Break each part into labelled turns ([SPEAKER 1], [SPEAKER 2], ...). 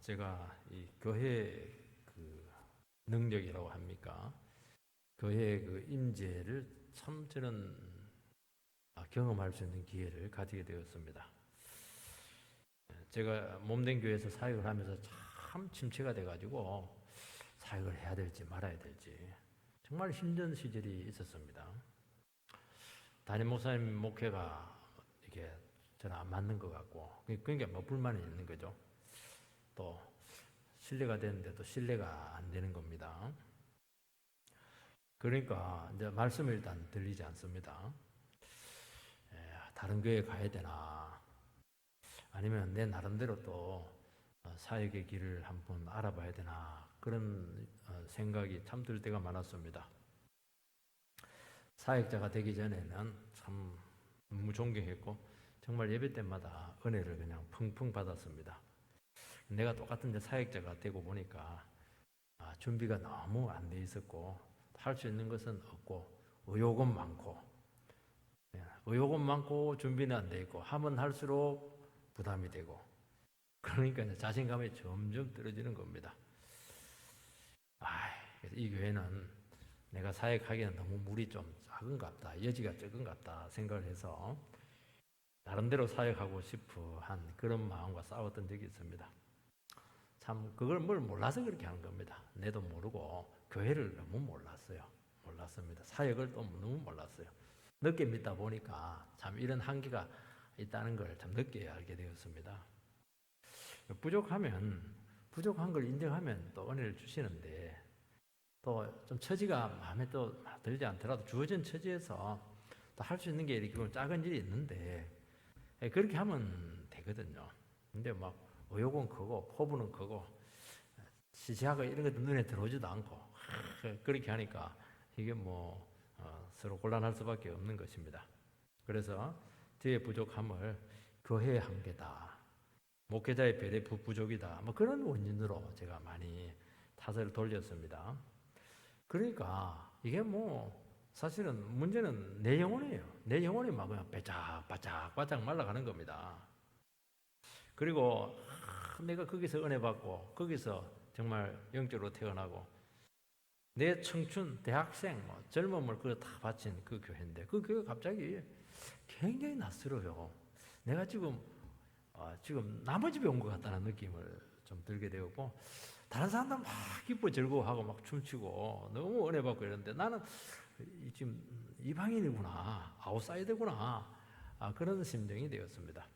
[SPEAKER 1] 제가 이 교회 그 능력이라고 합니까? 교회 그 임재를 참 저는 경험할 수 있는 기회를 가지게 되었습니다. 제가 몸된 교회에서 사역을 하면서 참 침체가 돼가지고 사역을 해야 될지 말아야 될지 정말 힘든 시절이 있었습니다. 담임 목사님 목회가 이게 저는 안 맞는 것 같고, 그러니까 뭐 불만이 있는 거죠. 또 신뢰가 되는데 또 신뢰가 안 되는 겁니다. 그러니까 이제 말씀을 일단 들리지 않습니다. 다른 교회 가야 되나, 아니면 내 나름대로 또 사역의 길을 한번 알아봐야 되나, 그런 생각이 참 들 때가 많았습니다. 사역자가 되기 전에는 참 너무 존경했고 정말 예배 때마다 은혜를 그냥 펑펑 받았습니다. 내가 똑같은 데 사역자가 되고 보니까 준비가 너무 안 돼 있었고 할 수 있는 것은 없고 의욕은 많고, 의욕은 많고 준비는 안 돼 있고 하면 할수록 부담이 되고, 그러니까 이제 자신감이 점점 떨어지는 겁니다. 그래서 이 교회는 내가 사역하기에는 너무 물이 좀 작은 것 같다, 여지가 적은 것 같다 생각을 해서 나름대로 사역하고 싶어 한 그런 마음과 싸웠던 적이 있습니다. 참 그걸 뭘 몰라서 그렇게 하는 겁니다. 내도 모르고 교회를 너무 몰랐습니다. 사역을 또 너무 몰랐어요. 늦게 믿다 보니까 참 이런 한계가 있다는 걸 참 늦게 알게 되었습니다. 부족한 걸 인정하면 또 은혜를 주시는데, 또 좀 처지가 마음에 또 들지 않더라도 주어진 처지에서 또 할 수 있는 게 이렇게 작은 일이 있는데 그렇게 하면 되거든요. 근데 막 의욕은 크고 포부는 크고 시시하고 이런 것도 눈에 들어오지도 않고 그렇게 하니까 이게 서로 곤란할 수밖에 없는 것입니다. 그래서 저의 부족함을 교회의 한계다, 목회자의 배대 부족이다, 그런 원인으로 제가 많이 탓을 돌렸습니다. 그러니까 이게 사실은 문제는 내 영혼이에요. 내 영혼이 막 그냥 바짝바짝 말라가는 겁니다. 그리고 내가 거기서 은혜 받고 거기서 정말 영적으로 태어나고 내 청춘, 대학생, 젊음을 그거 다 바친 그 교회인데 그 교회가 갑자기 굉장히 낯설어요. 내가 지금 남의 집에 온 것 같다는 느낌을 좀 들게 되었고, 다른 사람들은 막 기뻐 즐거워하고 막 춤추고 너무 은혜 받고 이러는데 나는 지금 이방인이구나, 아웃사이더구나, 그런 심정이 되었습니다.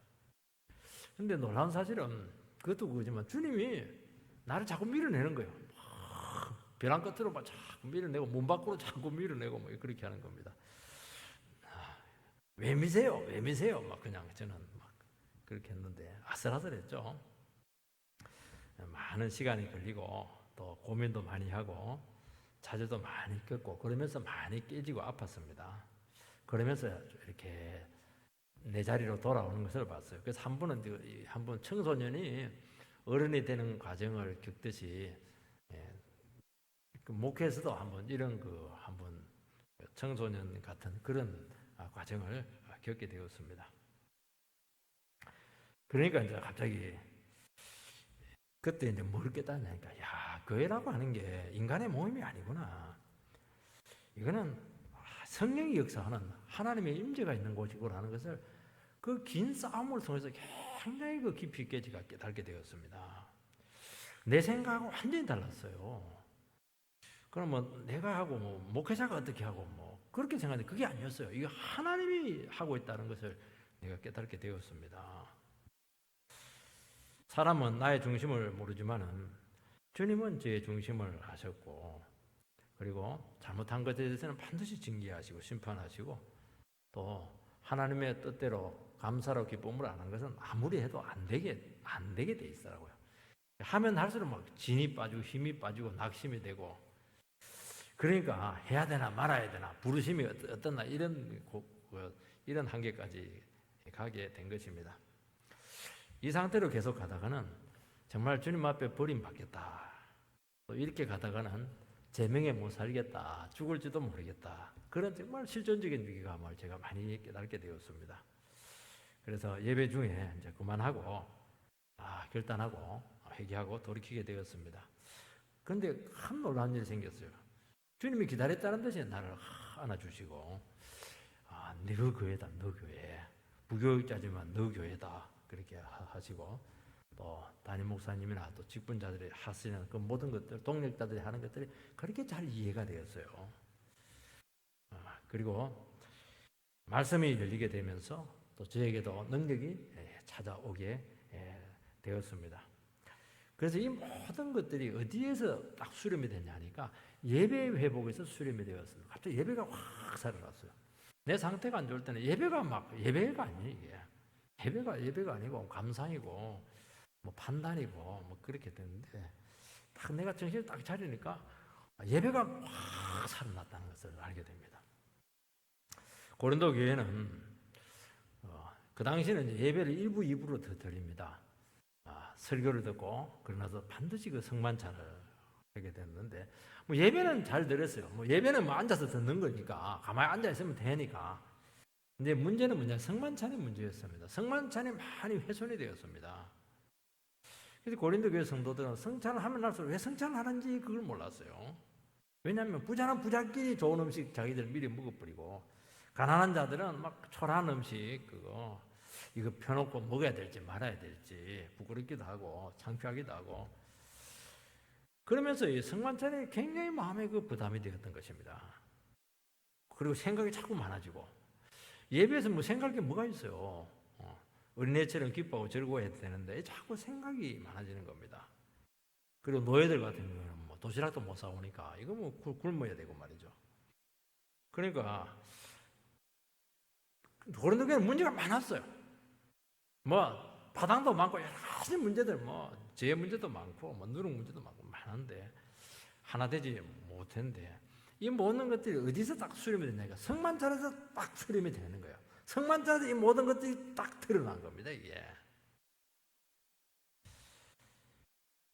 [SPEAKER 1] 근데 놀라운 사실은 그것도 그거지만 주님이 나를 자꾸 밀어내는 거예요. 벼랑 끝으로 막 자꾸 밀어내고 문 밖으로 자꾸 밀어내고 그렇게 하는 겁니다. 왜 미세요? 왜 미세요? 그냥 저는 그렇게 했는데 아슬아슬했죠. 많은 시간이 걸리고 또 고민도 많이 하고 좌절도 많이 겪고 그러면서 많이 깨지고 아팠습니다. 그러면서 이렇게 내 자리로 돌아오는 것을 봤어요. 그래서 한 번 청소년이 어른이 되는 과정을 겪듯이 그 목회에서도 한번 이런 한번 청소년 같은 그런 과정을 겪게 되었습니다. 그러니까 이제 갑자기 그때 이제 뭘 깨닫냐니까, 교회라고 하는 게 인간의 모임이 아니구나. 이거는 성령이 역사하는 하나님의 임재가 있는 곳이구나 하는 것을 그 긴 싸움을 통해서 굉장히 깊이 있게 제가 깨닫게 되었습니다. 내 생각하고 완전히 달랐어요. 그럼 내가 하고 목회자가 어떻게 하고 그렇게 생각하는데 그게 아니었어요. 이거 하나님이 하고 있다는 것을 내가 깨닫게 되었습니다. 사람은 나의 중심을 모르지만은 주님은 제 중심을 아셨고, 그리고 잘못한 것에 대해서는 반드시 징계하시고 심판하시고, 또 하나님의 뜻대로 감사로 기쁨을 안 한 것은 아무리 해도 안 되게 돼 있더라고요. 하면 할수록 진이 빠지고 힘이 빠지고 낙심이 되고, 그러니까 해야 되나 말아야 되나 부르심이 어떻나 이런 한계까지 가게 된 것입니다. 이 상태로 계속 가다가는 정말 주님 앞에 버림받겠다, 또 이렇게 가다가는 제명에 못 살겠다, 죽을지도 모르겠다, 그런 정말 실존적인 위기감을 제가 많이 깨닫게 되었습니다. 그래서 예배 중에 이제 그만하고 결단하고 회개하고 돌이키게 되었습니다. 그런데 한 놀라운 일이 생겼어요. 주님이 기다렸다는 듯이 나를 안아주시고, 너 교회다, 너 교회. 부교육자지만 너 교회다. 그렇게 하시고, 또 담임 목사님이나 또 직분자들이 하시는 그 모든 것들, 동력자들이 하는 것들이 그렇게 잘 이해가 되었어요. 그리고 말씀이 열리게 되면서 또 저에게도 능력이 찾아오게 되었습니다. 그래서 이 모든 것들이 어디에서 딱 수렴이 됐냐 하니까 예배 회복에서 수렴이 되었습니다. 갑자기 예배가 확 살아났어요. 내 상태가 안 좋을 때는 예배가 아니에요, 이게. 예배가 아니고 감상이고 뭐 판단이고 뭐 그렇게 되는데, 딱 내가 정신을 딱 차리니까 예배가 확 살아났다는 것을 알게 됩니다. 고린도 교회는 그 당시는 이제 예배를 1부, 2부로 드립니다. 설교를 듣고 그러나서 반드시 그 성만찬을 하게 됐는데, 뭐 예배는 잘 들었어요. 뭐 예배는 뭐 앉아서 듣는 거니까 가만히 앉아 있으면 되니까. 근데 문제는 뭐냐, 성만찬이 문제였습니다. 성만찬이 많이 훼손이 되었습니다. 그래서 고린도 교회 성도들은 성찬을 하면 할수록 왜 성찬을 하는지 그걸 몰랐어요. 왜냐하면 부자는 부자끼리 좋은 음식 자기들 미리 먹어버리고, 가난한 자들은 막 초라한 음식 이거 펴놓고 먹어야 될지 말아야 될지 부끄럽기도 하고 창피하기도 하고, 그러면서 이 성만찬이 굉장히 마음에 그 부담이 되었던 것입니다. 그리고 생각이 자꾸 많아지고, 예배에서 뭐 생각할 게 뭐가 있어요. 어린애처럼 기뻐하고 즐거워해야 되는데 자꾸 생각이 많아지는 겁니다. 그리고 노예들 같은 경우는 뭐 도시락도 못 사오니까 이거 뭐 굶어야 되고 말이죠. 그러니까 고린도 교회는 문제가 많았어요. 뭐 파당도 많고 여러 가지 문제들, 뭐 죄의 문제도 많고 뭐 누룩 문제도 많고 많은데 하나 되지 못했는데, 이 모든 것들이 어디서 딱 수렴이 되냐니까 성만찬에서 딱 수렴이 되는 거예요. 성만찬에서 이 모든 것들이 딱 드러난 겁니다. 이게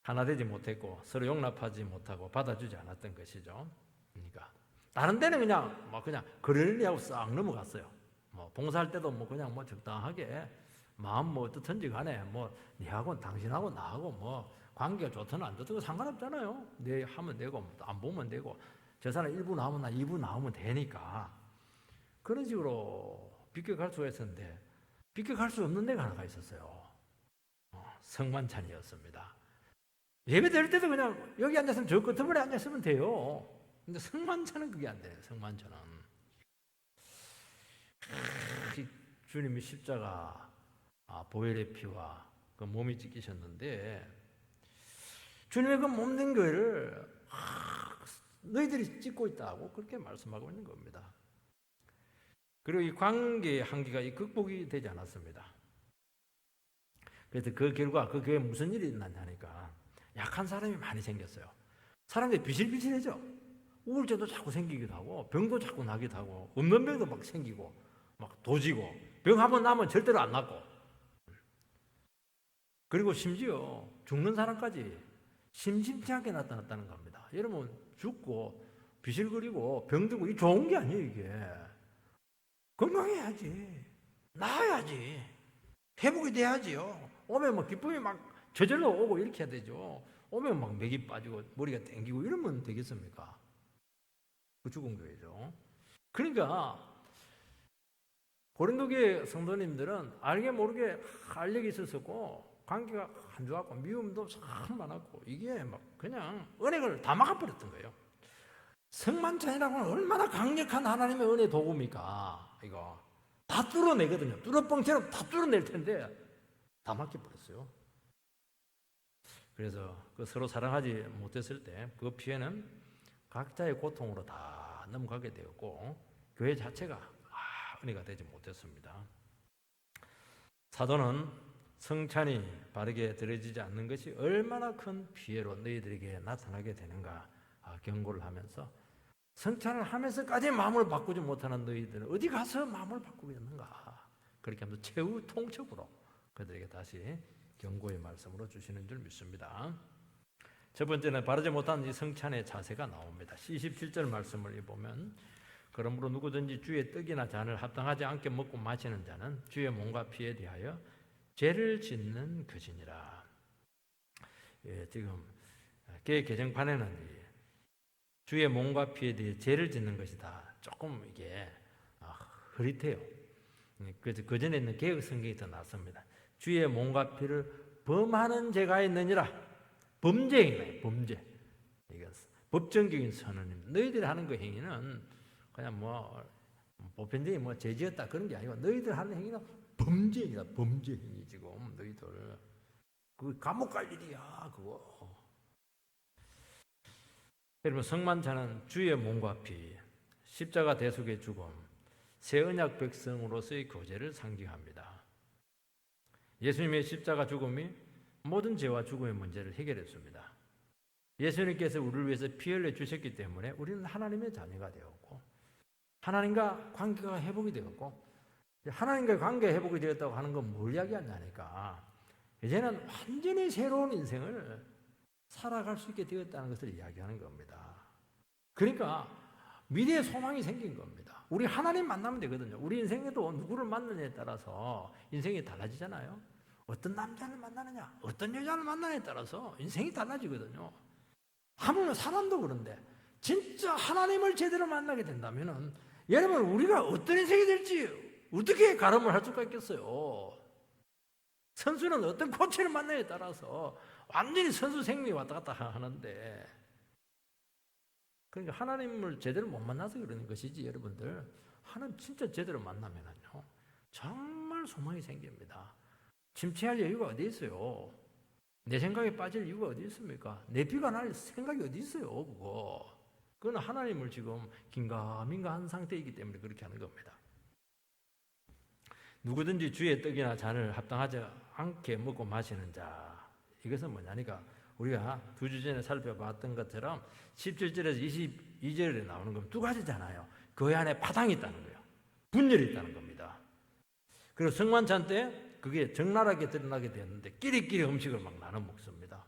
[SPEAKER 1] 하나 되지 못했고 서로 용납하지 못하고 받아주지 않았던 것이죠. 그러니까 다른 데는 그냥 그러려고 싹 넘어갔어요. 뭐 봉사할 때도 뭐 그냥 뭐 적당하게 마음 뭐 어떻든지 간에 뭐 니하고 당신하고 나하고 뭐 관계가 좋든 안 좋든 상관없잖아요. 내 하면 되고 안 보면 되고, 저 사람 1부 나오면 나 2부 나오면 되니까 그런 식으로 비껴갈 수가 있었는데, 비껴갈 수 없는 데가 하나가 있었어요. 성만찬이었습니다. 예배 드릴 때도 그냥 여기 앉았으면 저 끝머리에 앉았으면 돼요. 근데 성만찬은 그게 안 돼요. 성만찬은 주님이 십자가 보혈의 피와 그 몸이 찢기셨는데, 주님의 그 몸된 교회를 너희들이 찢고 있다고 그렇게 말씀하고 있는 겁니다. 그리고 이 관계의 한계가 극복이 되지 않았습니다. 그래서 그 결과 그 교회에 무슨 일이 있느냐니까 약한 사람이 많이 생겼어요. 사람들이 비실비실해져. 우울증도 자꾸 생기기도 하고 병도 자꾸 나기도 하고 없는 병도 막 생기고 막 도지고, 병 한번 나면 절대로 안 낫고, 그리고 심지어 죽는 사람까지 심심치 않게 나타났다는 겁니다. 여러분, 죽고 비실거리고 병들고 이 좋은 게 아니에요. 이게 건강해야지, 나아야지, 회복이 돼야지요. 오면 뭐 기쁨이 막 저절로 오고 이렇게 해야 되죠. 오면 막 맥이 빠지고 머리가 땡기고 이러면 되겠습니까? 그 죽은 교회죠. 그러니까 고린도 교회 성도님들은 알게 모르게 알력이 있었고 관계가 안 좋았고 미움도 참 많았고, 이게 막 그냥 은혜를 다 막아버렸던 거예요. 성만찬이라고 하면 얼마나 강력한 하나님의 은혜 도구입니까? 이거 다 뚫어내거든요. 뚫어뻥처럼 다 뚫어낼 텐데 다 막혀버렸어요. 그래서 그 서로 사랑하지 못했을 때 그 피해는 각자의 고통으로 다 넘어가게 되었고, 교회 자체가 은혜가 되지 못했습니다. 사도는 성찬이 바르게 드려지지 않는 것이 얼마나 큰 피해로 너희들에게 나타나게 되는가 경고를 하면서, 성찬을 하면서까지 마음을 바꾸지 못하는 너희들은 어디 가서 마음을 바꾸겠는가, 그렇게 하면서 최후 통첩으로 그들에게 다시 경고의 말씀으로 주시는 줄 믿습니다. 첫 번째는 바르지 못한 이 성찬의 자세가 나옵니다. 27절 말씀을 보면, 그러므로 누구든지 주의 떡이나 잔을 합당하지 않게 먹고 마시는 자는 주의 몸과 피에 대하여 죄를 짓는 것이니라. 지금 교회 개정판에는 주의 몸과 피에 대해 죄를 짓는 것이다. 조금 이게 흐릿해요. 그래서 그 전에 있는 개혁 성경이 더 낫습니다. 주의 몸과 피를 범하는 죄가 있느니라. 범죄행위네, 범죄. 이거 법정적인 선언입니다. 너희들이 하는 그 행위는 그냥 보편적인 죄 지었다 그런 게 아니고 너희들 하는 행위는 범죄이다. 범죄행위 지금 너희들. 그 감옥 갈 일이야 그거. 여러분 성만찬은 주의 몸과 피, 십자가 대속의 죽음, 새 언약 백성으로서의 교제를 상징합니다. 예수님의 십자가 죽음이 모든 죄와 죽음의 문제를 해결했습니다. 예수님께서 우리를 위해서 피 흘려 주셨기 때문에 우리는 하나님의 자녀가 되었고 하나님과 관계가 회복이 되었고 하나님과 관계가 회복이 되었다고 하는 건 뭘 이야기하냐니까 이제는 완전히 새로운 인생을 살아갈 수 있게 되었다는 것을 이야기하는 겁니다. 그러니까 미래의 소망이 생긴 겁니다. 우리 하나님 만나면 되거든요. 우리 인생에도 누구를 만나느냐에 따라서 인생이 달라지잖아요. 어떤 남자를 만나느냐, 어떤 여자를 만나느냐에 따라서 인생이 달라지거든요. 하물며 사람도 그런데 진짜 하나님을 제대로 만나게 된다면 여러분 우리가 어떤 인생이 될지 어떻게 가름을 할 수가 있겠어요. 선수는 어떤 코치를 만나냐에 따라서 완전히 선수 생명이 왔다 갔다 하는데 그러니까 하나님을 제대로 못 만나서 그러는 것이지 여러분들 하나님 진짜 제대로 만나면은요 정말 소망이 생깁니다. 침체할 여유가 어디 있어요? 내 생각에 빠질 이유가 어디 있습니까? 내 피가 날 생각이 어디 있어요 그거. 그건 하나님을 지금 긴가민가한 상태이기 때문에 그렇게 하는 겁니다. 누구든지 주의 떡이나 잔을 합당하지 않게 먹고 마시는 자 이것은 뭐냐니까 우리가 두 주 전에 살펴봤던 것처럼 17절에서 22절에 나오는 건 두 가지잖아요. 그 안에 파당이 있다는 거예요. 분열이 있다는 겁니다. 그리고 성만찬 때 그게 적나라하게 드러나게 되었는데 끼리끼리 음식을 막 나눠 먹습니다.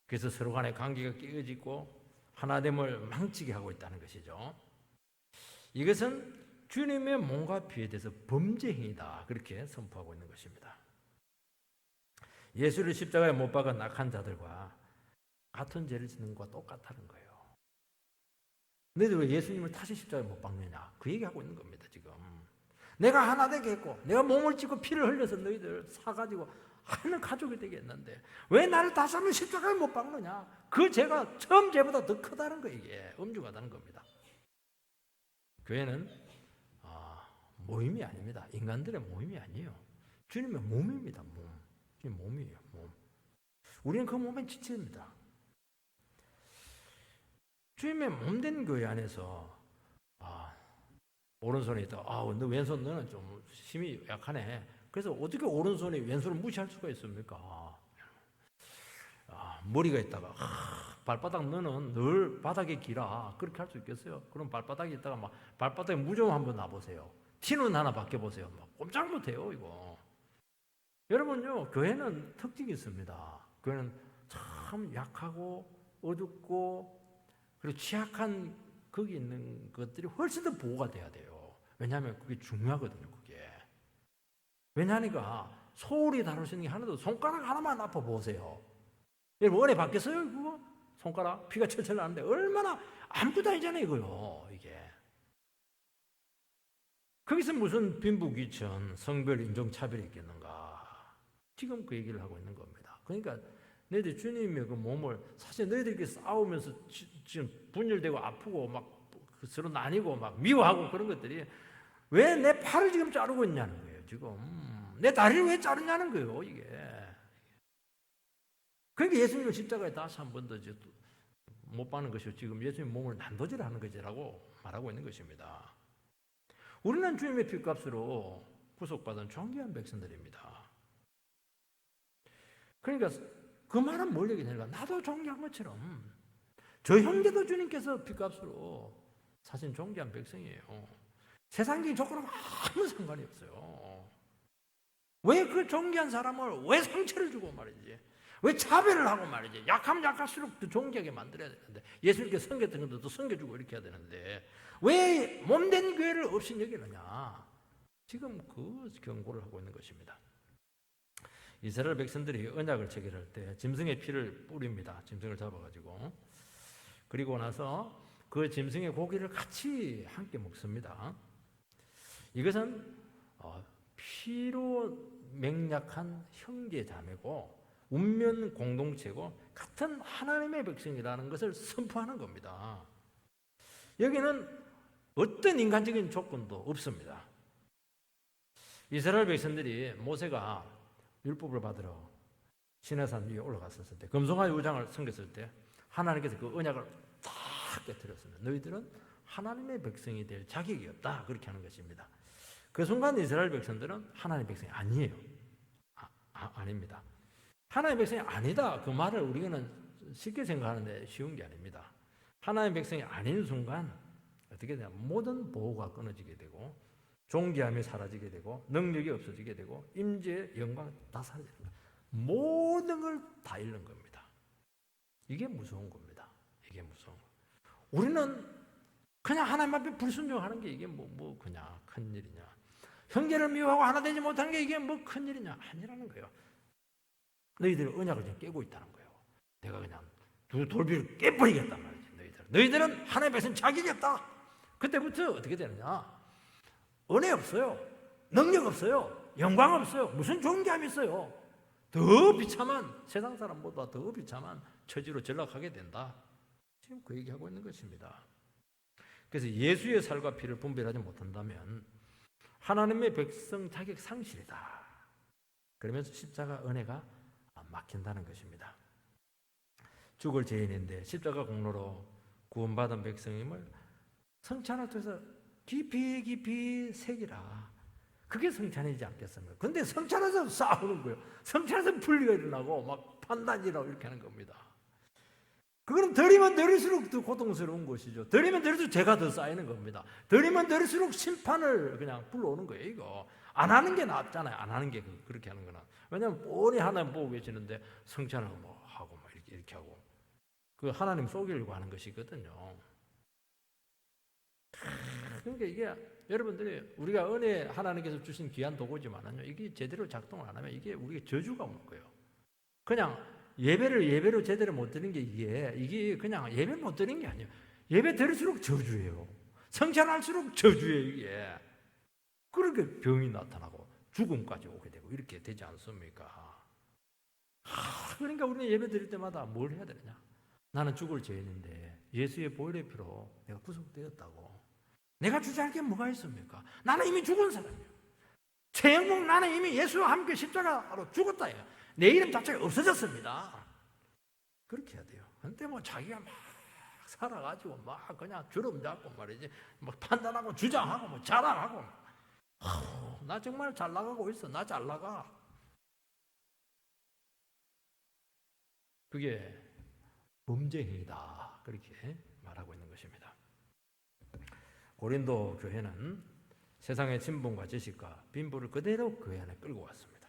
[SPEAKER 1] 그래서 서로 간의 관계가 깨어지고 하나됨을 망치게 하고 있다는 것이죠. 이것은 주님의 몸과 피에 대해서 범죄 행위다 그렇게 선포하고 있는 것입니다. 예수를 십자가에 못 박은 악한 자들과 같은 죄를 짓는 것과 똑같다는 거예요. 너희들 왜 예수님을 다시 십자가에 못 박느냐 그 얘기하고 있는 겁니다. 지금 내가 하나 되게 했고 내가 몸을 찢고 피를 흘려서 너희들 사가지고 하는 가족이 되게 했는데 왜 나를 다시 한번 십자가에 못 박느냐 그 죄가 처음 죄보다 더 크다는 거 이게 엄중하다는 겁니다. 교회는 모임이 아닙니다. 인간들의 모임이 아니에요. 주님의 몸입니다. 몸. 주님 몸이에요. 몸. 우리는 그 몸에 지칩니다. 주님의 몸된 교회 안에서 오른손에 있다. 너 왼손 너는 좀 힘이 약하네. 그래서 어떻게 오른손이 왼손을 무시할 수가 있습니까? 머리가 있다가 발바닥 너는 늘 바닥에 기라. 그렇게 할 수 있겠어요? 그럼 발바닥에 있다가 막 발바닥에 무좀 한번 놔보세요. 티는 하나 바뀌어보세요. 막 꼼짝 못해요 이거. 여러분요 교회는 특징이 있습니다. 교회는 참 약하고 어둡고 그리고 취약한 거기 있는 것들이 훨씬 더 보호가 돼야 돼요. 왜냐하면 그게 중요하거든요. 그게 왜냐하니까 소울이 다룰 수 있는 게 하나도 손가락 하나만 아파 보세요. 여러분 은혜 받겠어요 그거? 손가락 피가 철철 나는데 얼마나 아무것도 아니잖아요 이거요. 이게 거기서 무슨 빈부귀천, 성별, 인종차별이 있겠는가? 지금 그 얘기를 하고 있는 겁니다. 그러니까 너희들 주님의 그 몸을 사실 너희들끼리 싸우면서 지금 분열되고 아프고 막 서로 나뉘고 막 미워하고 그런 것들이 왜 내 팔을 지금 자르고 있냐는 거예요. 지금 내 다리를 왜 자르냐는 거예요. 이게 그러니까 예수님을 십자가에 다시 한 번 더 못 박는 것이 지금 예수님 몸을 난도질하는 것이라고 말하고 있는 것입니다. 우리는 주님의 피값으로 구속받은 존귀한 백성들입니다. 그러니까 그 말은 뭘 얘기하냐면 나도 존귀한 것처럼 저 형제도 주님께서 피값으로 사신 존귀한 백성이에요. 세상적인 조건하고 아무 상관이 없어요. 왜 그 존귀한 사람을 왜 상처를 주고 말이지? 왜 차별을 하고 말이지? 약하면 약할수록 더 존귀하게 만들어야 되는데 예수님께서 섬겼던 것도 섬겨주고 이렇게 해야 되는데 왜 몸된 교회를 없인 여기느냐? 지금 그 경고를 하고 있는 것입니다. 이스라엘 백성들이 언약을 체결할 때 짐승의 피를 뿌립니다. 짐승을 잡아가지고. 그리고 나서 그 짐승의 고기를 같이 함께 먹습니다. 이것은 피로 맹약한 형제 자매고 운명 공동체고 같은 하나님의 백성이라는 것을 선포하는 겁니다. 여기는 어떤 인간적인 조건도 없습니다. 이스라엘 백성들이 모세가 율법을 받으러 시내산 위에 올라갔었을 때, 금송아지 우상을 섬겼을 때 하나님께서 그 언약을 탁 깨뜨렸습니다. 너희들은 하나님의 백성이 될 자격이 없다, 그렇게 하는 것입니다. 그 순간 이스라엘 백성들은 하나님의 백성이 아니에요. 아닙니다. 하나님의 백성이 아니다, 그 말을 우리는 쉽게 생각하는데 쉬운 게 아닙니다. 하나님의 백성이 아닌 순간 어떻게 되냐, 모든 보호가 끊어지게 되고 존귀함이 사라지게 되고 능력이 없어지게 되고 임재의 영광 다 사라지는 거예요. 모든 걸 다 잃는 겁니다. 이게 무서운 겁니다. 이게 무서운 거예요. 우리는 그냥 하나님 앞에 불순종하는 게 이게 뭐 그냥 큰일이냐, 형제를 미워하고 하나 되지 못한 게 이게 뭐 큰일이냐, 아니라는 거예요. 너희들 언약을 지금 깨고 있다는 거예요. 내가 그냥 두 돌비를 깨버리겠단 말이지. 너희들은 하나님의 백성 자격이 없다. 그때부터 어떻게 되느냐, 은혜 없어요, 능력 없어요, 영광 없어요, 무슨 존귀함이 있어요. 더 비참한, 세상 사람보다 더 비참한 처지로 전락하게 된다. 지금 그 얘기하고 있는 것입니다. 그래서 예수의 살과 피를 분별하지 못한다면 하나님의 백성 자격 상실이다. 그러면서 십자가 은혜가 막힌다는 것입니다. 죽을 죄인인데 십자가 공로로 구원받은 백성임을 성찬을 통해서 깊이 새기라. 그게 성찬이지 않겠습니까? 근데 성찬에서 싸우는 거예요. 성찬에서 분리가 일어나고 막 판단이라고 이렇게 하는 겁니다. 그거는 덜이면 덜일수록 더 고통스러운 것이죠. 덜이면 덜일수록 죄가 더 쌓이는 겁니다. 덜이면 덜일수록 심판을 그냥 불러오는 거예요. 이거 안 하는 게 낫잖아요. 안 하는 게 그렇게 하는 거는. 왜냐하면 뻔히 하나님 보고 계시는데 성찬을 뭐 하고 막 이렇게 하고, 그 하나님 속이려고 하는 것이거든요. 그러니까 이게 여러분들이, 우리가 은혜 하나님께서 주신 귀한 도구지만은요, 이게 제대로 작동을 안 하면 이게 우리가 저주가 오는 거예요. 그냥 예배로 제대로 못 드리는 게 이게 그냥 예배 못 드리는 게 아니에요. 예배 드릴수록 저주예요. 성찬할수록 저주예요, 이게. 그렇게 병이 나타나고 죽음까지 오게 되고 이렇게 되지 않습니까? 그러니까 우리는 예배 드릴 때마다 뭘 해야 되느냐? 나는 죽을 죄인인데 예수의 보혈의 피로 내가 구속되었다고. 내가 주저할 게 뭐가 있습니까? 나는 이미 죽은 사람이에요. 최영목, 나는 이미 예수와 함께 십자가로 죽었다. 내 이름 자체가 없어졌습니다. 그렇게 해야 돼요. 근데 뭐 자기가 막 살아가지고 막 그냥 주름 잡고 말이지, 막 판단하고 주장하고 뭐 자랑하고, 나 정말 잘 나가고 있어, 나 잘 나가. 그게 범죄행위다, 그렇게 말하고 있는 것입니다. 고린도 교회는 세상의 진봉과 지식과 빈부를 그대로 교회 안에 끌고 왔습니다.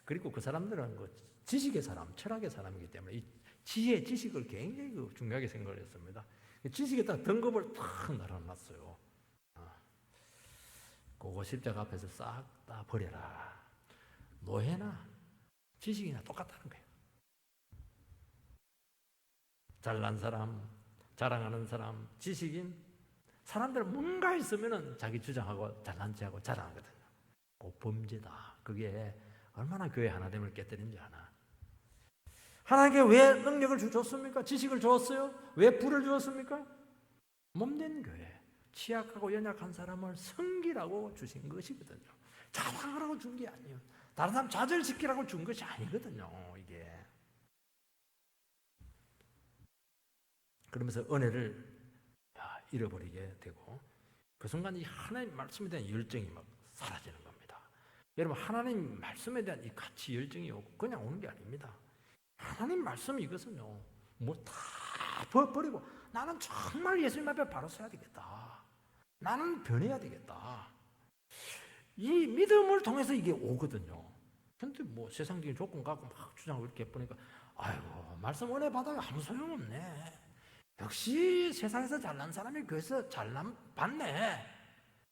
[SPEAKER 1] 그리고 그 사람들은 그 지식의 사람, 철학의 사람이기 때문에 이 지혜, 지식을 굉장히 중요하게 생각을 했습니다. 지식에다 등급을 탁 날아놨어요. 그거 십자가 앞에서 싹 다 버려라. 노예나 지식이나 똑같다는 거예요. 잘난 사람, 자랑하는 사람, 지식인, 사람들은 뭔가 있으면은 자기 주장하고 잘난 체하고 자랑하거든요. 범죄다. 그게 얼마나 교회 하나됨을 깨뜨린지 아나. 하나님께 왜 능력을 주셨습니까? 지식을 주었어요? 왜 불을 주었습니까? 몸된 교회, 취약하고 연약한 사람을 섬기라고 주신 것이거든요. 자랑하라고 준 게 아니에요. 다른 사람 좌절시키라고 준 것이 아니거든요, 이게. 그러면서 은혜를 잃어버리게 되고, 그 순간 이 하나님 말씀에 대한 열정이 막 사라지는 겁니다. 여러분, 하나님 말씀에 대한 이 가치 열정이 그냥 오는 게 아닙니다. 하나님 말씀, 이것은요, 뭐 다 버리고 나는 정말 예수님 앞에 바로 서야 되겠다. 나는 변해야 되겠다. 이 믿음을 통해서 이게 오거든요. 근데 뭐 세상적인 조건 갖고 막 주장을 이렇게 보니까, 아이고, 말씀 은혜 받아요, 아무 소용없네. 역시 세상에서 잘난 사람이 교회에서 잘난 받네.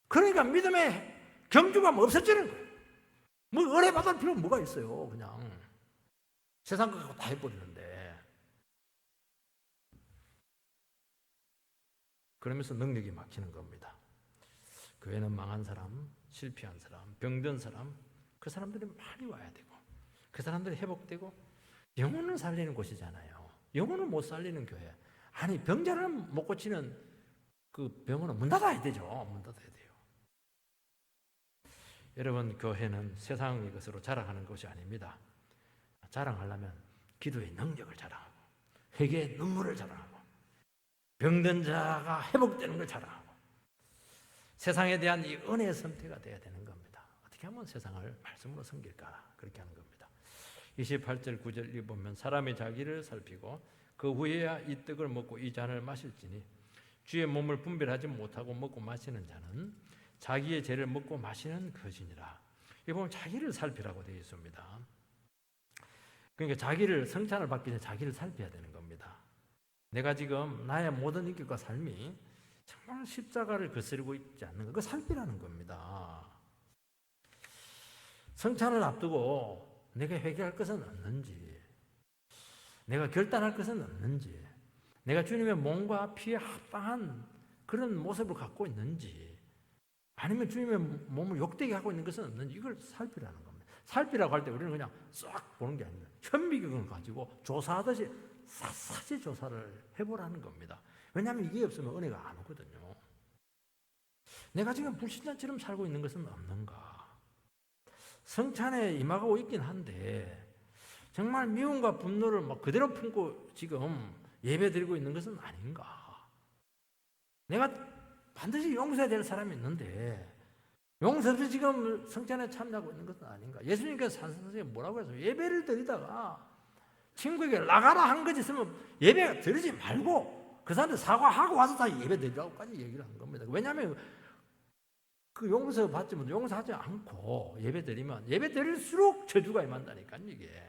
[SPEAKER 1] 그러니까 믿음의 경주감 없어지는 거예요. 뭐 은혜 받을 필요가 뭐가 있어요. 그냥 세상 거 갖고 다 해버리는데. 그러면서 능력이 막히는 겁니다. 교회는 망한 사람, 실패한 사람, 병든 사람, 그 사람들이 많이 와야 되고, 그 사람들이 회복되고, 영혼을 살리는 곳이잖아요. 영혼을 못 살리는 교회. 아니, 병자를 못 고치는 그 병원은 문 닫아야 되죠. 문 닫아야 돼요. 여러분, 교회는 세상의 것으로 자랑하는 것이 아닙니다. 자랑하려면 기도의 능력을 자랑하고, 회개의 눈물을 자랑하고, 병든 자가 회복되는 걸 자랑하고, 세상에 대한 이 은혜의 선택가 되어야 되는 겁니다. 어떻게 하면 세상을 말씀으로 섬길까? 그렇게 하는 겁니다. 28절 9절을 보면 사람이 자기를 살피고 그 후에야 이 떡을 먹고 이 잔을 마실지니 주의 몸을 분별하지 못하고 먹고 마시는 자는 자기의 죄를 먹고 마시는 것이니라. 이 보면 자기를 살피라고 되어 있습니다. 그러니까 자기를, 성찬을 받기 전에 자기를 살펴야 되는 겁니다. 내가 지금 나의 모든 인격과 삶이 정말 십자가를 거스르고 있지 않는 거, 그거 살피라는 겁니다. 성찬을 앞두고 내가 회개할 것은 없는지, 내가 결단할 것은 없는지, 내가 주님의 몸과 피에 합당한 그런 모습을 갖고 있는지, 아니면 주님의 몸을 욕되게 하고 있는 것은 없는지, 이걸 살피라는 겁니다. 살피라고 할 때 우리는 그냥 싹 보는 게 아닙니다. 현미경을 가지고 조사하듯이 샅샅이 조사를 해보라는 겁니다. 왜냐하면 이게 없으면 은혜가 안 오거든요. 내가 지금 불신자처럼 살고 있는 것은 없는가? 성찬에 임하고 있긴 한데 정말 미움과 분노를 막 그대로 품고 지금 예배 드리고 있는 것은 아닌가? 내가 반드시 용서해야 될 사람이 있는데 용서 없이 지금 성찬에 참여하고 있는 것은 아닌가? 예수님께서 산상수훈에 뭐라고 해서 예배를 드리다가 친구에게 나가라 한 것이 있으면 예배 드리지 말고 그 사람들 사과하고 와서 다 예배 드리라고까지 얘기를 한 겁니다. 왜냐하면 그 용서 받지 못해 용서하지 않고 예배 드리면 예배 드릴수록 저주가 임한다니까요. 이게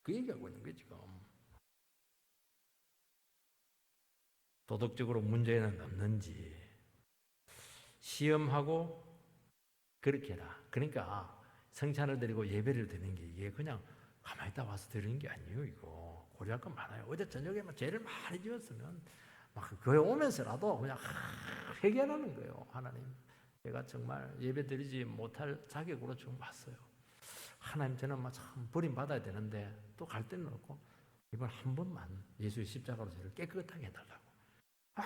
[SPEAKER 1] 그 얘기하고 있는 거예요. 지금 도덕적으로 문제는 없는지 시험하고 그렇게 해라. 그러니까 성찬을 드리고 예배를 드리는 게 이게 그냥 가만히 있다 와서 드리는 게 아니에요. 이거 고려할 건 많아요. 어제 저녁에 막 죄를 많이 지었으면 막 교회 오면서라도 그냥 회개하는 거예요. 하나님, 제가 정말 예배 드리지 못할 자격으로 지금 왔어요. 하나님, 저는 막 참 버림받아야 되는데 또 갈 데는 없고 이번 한 번만 예수의 십자가로 저를 깨끗하게 해달라고.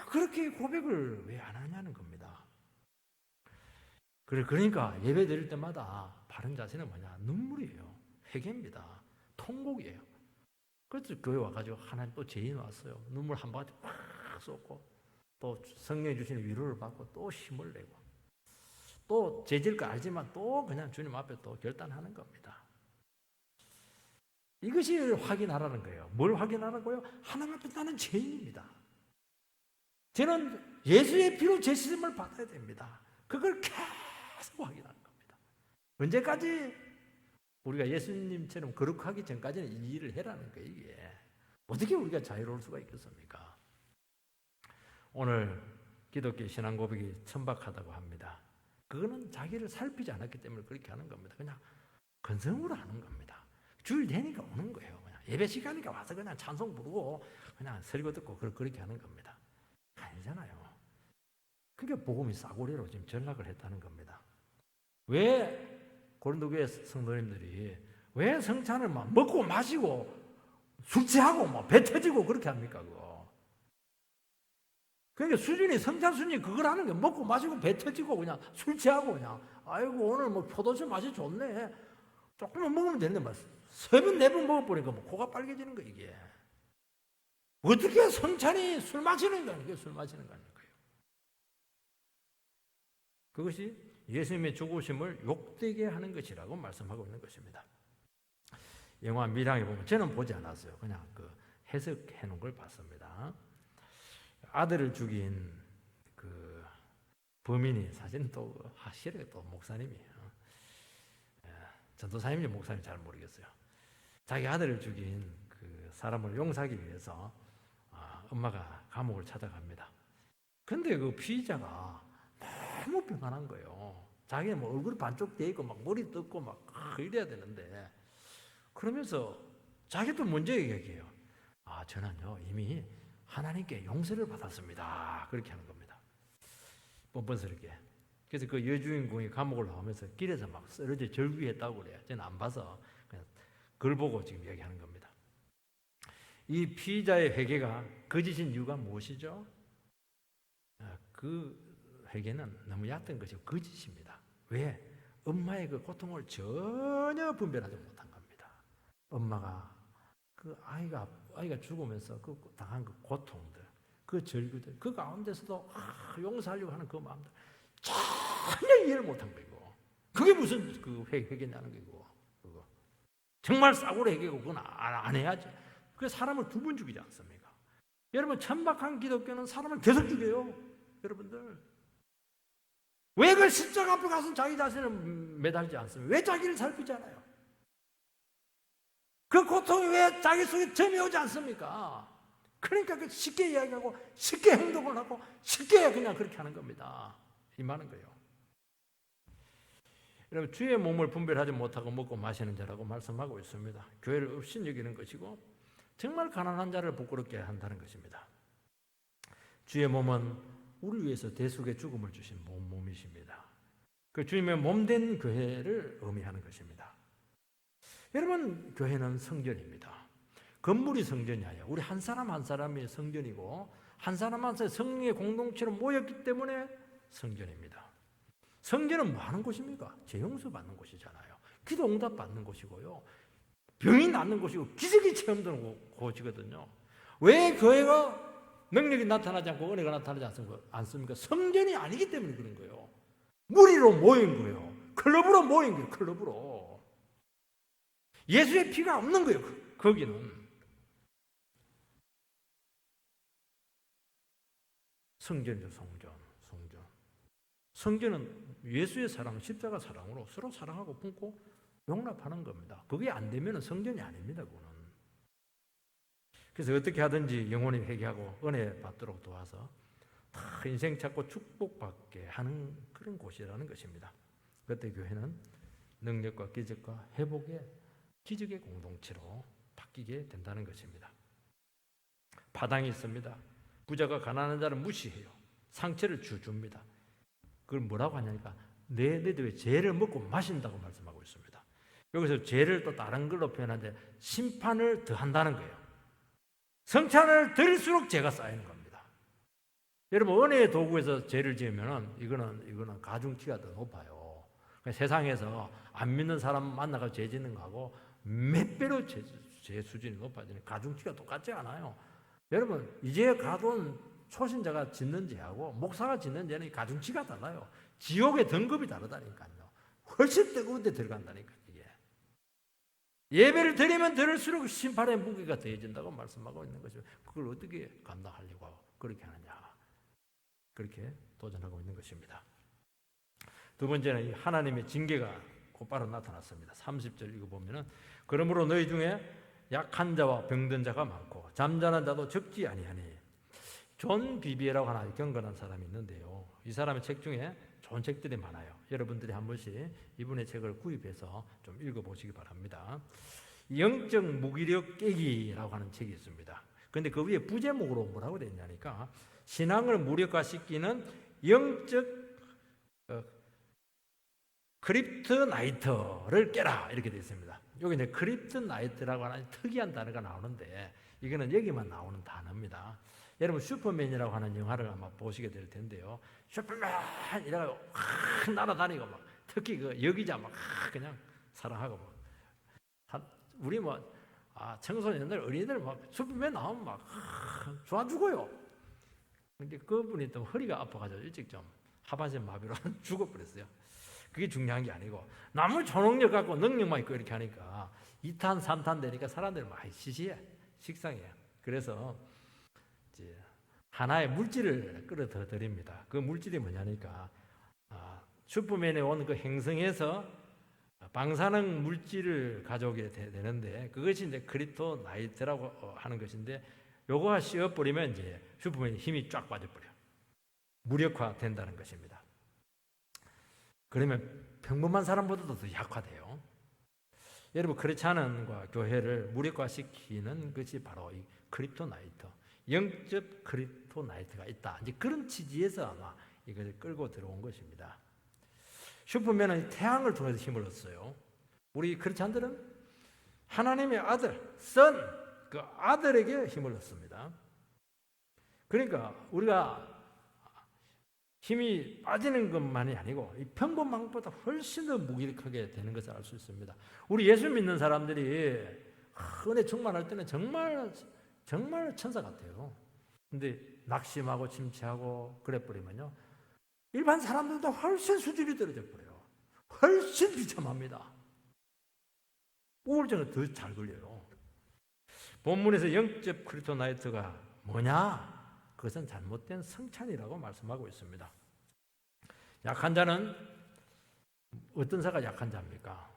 [SPEAKER 1] 그렇게 고백을 왜 안 하냐는 겁니다. 그러니까 예배 드릴 때마다 바른 자세는 뭐냐? 눈물이에요. 회개입니다. 통곡이에요. 그래서 교회 와가지고 하나님 또 죄인 왔어요. 눈물 한 바가지 팍 쏟고 또 성령이 주시는 위로를 받고 또 힘을 내고 또 죄질 거 알지만 또 그냥 주님 앞에 또 결단하는 겁니다. 이것이 확인하라는 거예요. 뭘 확인하라고요? 하나님 앞에 나는 죄인입니다. 저는 예수의 피로 제 씻음을 받아야 됩니다. 그걸 계속 확인하는 겁니다. 언제까지? 우리가 예수님처럼 거룩하기 전까지는 이 일을 해라는 거예요. 이게 어떻게 우리가 자유로울 수가 있겠습니까? 오늘 기독교 신앙 고백이 천박하다고 합니다. 그거는 자기를 살피지 않았기 때문에 그렇게 하는 겁니다. 그냥 건성으로 하는 겁니다. 주일 되니까 오는 거예요. 그냥 예배 시간이니까 와서 그냥 찬송 부르고 그냥 설교 듣고 그렇게 하는 겁니다. 아니잖아요. 그게 복음이 싸구려로 지금 전락을 했다는 겁니다. 왜 고린도교회 성도님들이 왜 성찬을 막 먹고 마시고 술 취하고 막 배 터지고 그렇게 합니까? 그거. 그러니까 수준이 성찬 수준이 그걸 하는 게 먹고 마시고 배 터지고 그냥 술 취하고 그냥 아이고 오늘 뭐 포도주 맛이 좋네. 조금만 먹으면 되는데 막 3번 4번 먹어보니까 뭐 코가 빨개지는 거 이게. 어떻게 성찬이 술 마시는 거 아니에요? 술 마시는 거 아니에요? 그것이 예수님의 죽으심을 욕되게 하는 것이라고 말씀하고 있는 것입니다. 영화 미랑에 보면 저는 보지 않았어요. 그냥 그 해석해 놓은 걸 봤습니다. 아들을 죽인 그 범인이 사실은 또 확실하게 또 목사님이에요. 전도사님인지 목사님인지 잘 모르겠어요. 자기 아들을 죽인 그 사람을 용서하기 위해서 엄마가 감옥을 찾아갑니다. 근데 그 피의자가 너무 평안한 거예요. 자기는 뭐 얼굴이 반쪽 돼 있고 막 머리 뜯고 막 이래야 되는데 그러면서 자기도 먼저 얘기해요. 저는요 이미 하나님께 용서를 받았습니다. 그렇게 하는 겁니다. 뻔뻔스럽게. 그래서 그 여주인공이 감옥을 나오면서 길에서 막 쓰러져 절규했다고 그래요. 저는 안 봐서 그냥 그걸 보고 지금 얘기하는 겁니다. 이 피의자의 회개가 거짓인 이유가 무엇이죠? 그 회개는 너무 얕은 것이고 거짓입니다. 왜? 엄마의 그 고통을 전혀 분별하지 못한 겁니다. 엄마가 그 아이가 죽으면서 그 당한 그 고통들, 그 절규들, 그 가운데서도 용서하려고 하는 그 마음들 전혀 이해를 못한 거고, 그게 무슨 그 회개냐는 거고, 그거 정말 싸구려 회개고 그건 안 해야지. 그 사람을 두 번 죽이지 않습니까? 여러분 천박한 기독교는 사람을 계속 죽여요. 여러분들 왜 그 십자가 앞에 가서 자기 자신을 매달지 않습니까? 왜 자기를 살피지 않아요? 그 고통이 왜 자기 속에 점이 오지 않습니까? 그러니까 쉽게 이야기하고 쉽게 행동을 하고 쉽게 그냥 그렇게 하는 겁니다. 이 많은 거예요. 여러분 주의 몸을 분별하지 못하고 먹고 마시는 자라고 말씀하고 있습니다. 교회를 업신여기는 것이고 정말 가난한 자를 부끄럽게 한다는 것입니다. 주의 몸은 우리 위해서 대속의 죽음을 주신 몸이십니다. 그 주님의 몸된 교회를 의미하는 것입니다. 여러분 교회는 성전입니다. 건물이 성전이 아니에요. 우리 한 사람 한 사람이 성전이고 한 사람 한 사람이 성령의 공동체로 모였기 때문에 성전입니다. 성전은 뭐 하는 곳입니까? 재용서 받는 곳이잖아요. 기도 응답 받는 곳이고요. 병이 낫는 곳이고 기적이 체험되는 곳이거든요. 왜 교회가 능력이 나타나지 않고 은혜가 나타나지 않습니까? 성전이 아니기 때문에 그런 거예요. 무리로 모인 거예요. 클럽으로 모인 거예요. 클럽으로. 예수의 피가 없는 거예요. 거기는. 성전이죠. 성전. 성전은 예수의 사랑, 십자가 사랑으로 서로 사랑하고 품고 용납하는 겁니다. 그게 안 되면 성전이 아닙니다. 그거는. 그래서 어떻게 하든지 영혼이 회개하고 은혜 받도록 도와서 다 인생 찾고 축복받게 하는 그런 곳이라는 것입니다. 그때 교회는 능력과 기적과 회복의 기적의 공동체로 바뀌게 된다는 것입니다. 파당이 있습니다. 부자가 가난한 자를 무시해요. 상처를 줍니다. 그걸 뭐라고 하냐니까 너희들이 죄를 먹고 마신다고 말씀하고 있습니다. 여기서 죄를 또 다른 걸로 표현하는데 심판을 더한다는 거예요. 성찬을 드릴수록 죄가 쌓이는 겁니다. 여러분 은혜의 도구에서 죄를 지으면 이거는 가중치가 더 높아요. 그러니까 세상에서 안 믿는 사람 만나서 죄 짓는 거하고 몇 배로 죄 수준이 높아지는 가중치가 똑같지 않아요. 여러분 이제 가돈 초신자가 짓는 죄하고 목사가 짓는 죄는 가중치가 달라요. 지옥의 등급이 다르다니까요. 훨씬 뜨거운 데 들어간다니까요. 예배를 드리면 드릴수록 심판의 무게가 더해진다고 말씀하고 있는 것이죠. 그걸 어떻게 감당하려고 그렇게 하느냐. 그렇게 도전하고 있는 것입니다. 두 번째는 하나님의 징계가 곧바로 나타났습니다. 30절 읽어보면 그러므로 너희 중에 약한 자와 병든 자가 많고 잠자는 자도 적지 아니하니. 존 비비에라고 하나 경건한 사람이 있는데요. 이 사람의 책 중에 좋은 책들이 많아요. 여러분들이 한 번씩 이분의 책을 구입해서 좀 읽어보시기 바랍니다. 영적 무기력 깨기라고 하는 책이 있습니다. 그런데 그 위에 부제목으로 뭐라고 되어 있냐니까 신앙을 무력화시키는 영적 크립트나이트를 깨라 이렇게 되어 있습니다. 여기 이제 크립트나이트라고 하는 특이한 단어가 나오는데 이거는 여기만 나오는 단어입니다. 여러분 슈퍼맨이라고 하는 영화를 아마 보시게 될 텐데요. 슈퍼맨 이래가지고 날아다니고 막 특히 그 여기자 막 그냥 사랑하고 막 우리 뭐 청소년들 어린이들 막 슈퍼맨 나오면 막 좋아 죽어요. 근데 그분이 또 허리가 아파가지고 일찍 좀 하반신 마비로 죽어버렸어요. 그게 중요한 게 아니고 너무 초능력 갖고 능력만 있고 이렇게 하니까 2탄 3탄 되니까 사람들이 많이 시시해 식상해요. 그래서 하나의 물질을 끌어들입니다. 그 물질이 뭐냐니까 슈퍼맨에 온 그 행성에서 방사능 물질을 가져오게 되는데 그것이 이제 크립토나이트라고 하는 것인데 요거가 씌워버리면 이제 슈퍼맨이 힘이 쫙 빠져버려. 무력화된다는 것입니다. 그러면 평범한 사람보다도 더 약화돼요. 여러분, 크리스찬과 교회를 무력화시키는 것이 바로 이 크립토나이트, 영적 크립토나이트가 있다. 이제 그런 취지에서 아마 이것을 끌고 들어온 것입니다. 슈퍼맨은 태양을 통해서 힘을 얻었어요. 우리 크리스찬들은 하나님의 아들, 선, 그 아들에게 힘을 얻습니다. 그러니까 우리가 힘이 빠지는 것만이 아니고 이 평범한 것보다 훨씬 더 무기력하게 되는 것을 알 수 있습니다. 우리 예수 믿는 사람들이 은혜 충만할 때는 정말 천사 같아요. 근데 낙심하고 침체하고 그래 버리면요, 일반 사람들도 훨씬 수준이 떨어져 버려요. 훨씬 비참합니다. 우울증은 더 잘 걸려요. 본문에서 영적 크리토나이트가 뭐냐? 그것은 잘못된 성찬이라고 말씀하고 있습니다. 약한 자는 어떤 자가 약한 자입니까?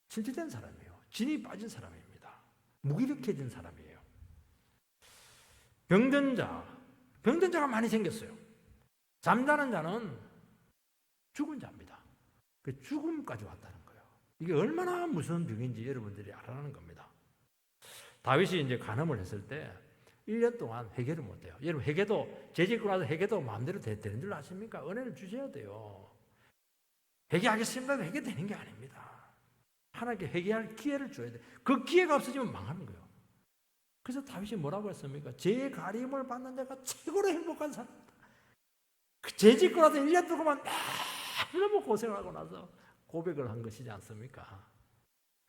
[SPEAKER 1] 진실된 사람이에요. 진이 빠진 사람입니다. 무기력해진 사람이에요. 병든 자가 많이 생겼어요. 잠자는 자는 죽은 자입니다. 그 죽음까지 왔다는 거예요. 이게 얼마나 무서운 병인지 여러분들이 알아라는 겁니다. 다윗이 이제 간음을 했을 때 1년 동안 회개를 못해요. 여러분, 회개도 죄짓고 나서 회개도 마음대로 되는 줄 아십니까? 은혜를 주셔야 돼요. 회개하겠습니다. 회개되는 게 아닙니다. 하나님께 회개할 기회를 줘야 돼요. 그 기회가 없어지면 망하는 거예요. 그래서 다윗이 뭐라고 했습니까? 죄의 가림을 받는 자가 최고로 행복한 사람이다. 그 죄짓고 나서 1년 동안 너무 고생하고 나서 고백을 한 것이지 않습니까?